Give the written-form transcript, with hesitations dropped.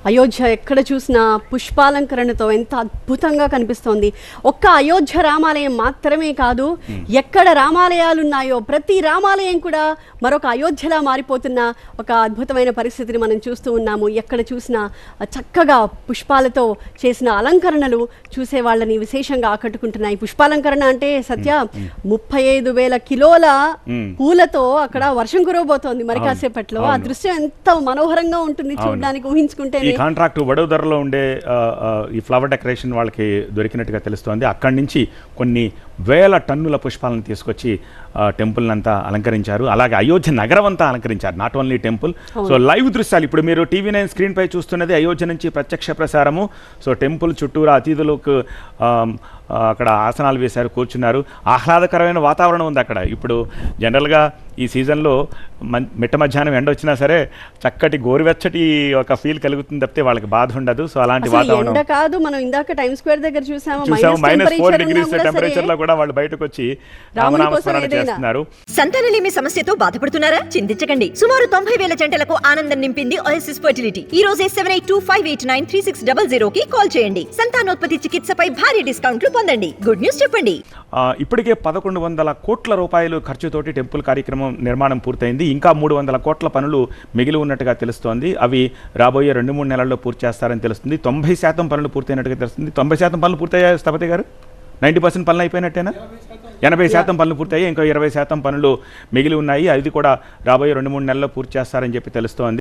అయోధ్య ఎక్కడ చూసినా పుష్పాలంకరణతో ఎంత అద్భుతంగా కనిపిస్తోంది. ఒక్క అయోధ్య రామాలయం మాత్రమే కాదు, ఎక్కడ రామాలయాలు ఉన్నాయో ప్రతి రామాలయం కూడా మరొక అయోధ్యలా మారిపోతున్న ఒక అద్భుతమైన పరిస్థితిని మనం చూస్తూ ఉన్నాము. ఎక్కడ చూసినా చక్కగా పుష్పాలతో చేసిన అలంకరణలు చూసే వాళ్ళని విశేషంగా ఆకట్టుకుంటున్నాయి. పుష్పాలంకరణ అంటే సత్య 35,000 కిలోల పూలతో అక్కడ వర్షం కురవబోతోంది మరి కాసేపట్లో. ఆ దృశ్యం ఎంత మనోహరంగా ఉంటుంది చూడడానికి, ఊహించుకుంటే. ఈ కాంట్రాక్ట్ వడోదరలో ఉండే ఈ ఫ్లవర్ డెకరేషన్ వాళ్ళకి దొరికినట్టుగా తెలుస్తోంది. అక్కడి నుంచి కొన్ని వేల టన్నుల పుష్పాలను తీసుకొచ్చి టెంపుల్ అంతా అలంకరించారు. అలాగే అయోధ్య నగరం అంతా అలంకరించారు, not only temple. So live దృశ్యాలు ఇప్పుడు మీరు TV9 స్క్రీన్ పై చూస్తున్నది అయోధ్య నుంచి ప్రత్యక్ష ప్రసారము. సో టెంపుల్ చుట్టూరా అతిథులకు అక్కడ ఆసనాలు వేశారు, కూర్చున్నారు. ఆహ్లాదకరమైన వాతావరణం ఉంది అక్కడ. ఇప్పుడు జనరల్గా ఈ సీజన్లో మిట్ట మధ్యాహ్నం ఎండ వచ్చినా సరే చక్కటి గోరువెచ్చటి ఒక ఫీల్ కలుగుతుంది తప్పితే వాళ్ళకి బాధ ఉండదు. సో అలాంటి వాతావరణం కాదు. మనం ఇందాక టైమ్ స్క్వేర్ దగ్గర చూసాము -4 డిగ్రీస్ టెంపరేచర్ లో కూడా వాళ్ళు బయటకు వచ్చి రామనామస్మరణ చేస్తున్నారు. సంతానలేమి సమస్యతో బాధపడుతున్నారా? చింతించకండి. సుమారు 90,000 జంటలకు ఆనందం నింపింది ఓఎస్ఎస్ ఫర్టిలిటీ. ఈ రోజే 7825893600 కి కాల్ చేయండి. సంతానోత్పత్తి చికిత్సపై భారీ డిస్కౌంట్లు పొందండి. గుడ్ న్యూస్ చెప్పండి. ఇప్పటికే 1,100 కోట్ల రూపాయలు ఖర్చుతోటి టెంపుల్ కార్యక్రమం నిర్మాణం పూర్తయింది. ఇంకా 300 కోట్ల పనులు మిగిలి ఉన్నట్టుగా తెలుస్తోంది. అవి రాబోయే 2-3 నెలల్లో పూర్తి చేస్తారని తెలుస్తుంది. 90% పనులు పూర్తయినట్టుగా తెలుస్తుంది. 90% పనులు పూర్తయ్యాయి స్థపతి గారు? 90% పనులు అయిపోయినట్టేనా? 80% పనులు పూర్తయ్యాయి, ఇంకా 20% పనులు మిగిలి ఉన్నాయి. అది కూడా రాబోయే 2-3 నెలల్లో పూర్తి చేస్తారని చెప్పి తెలుస్తోంది.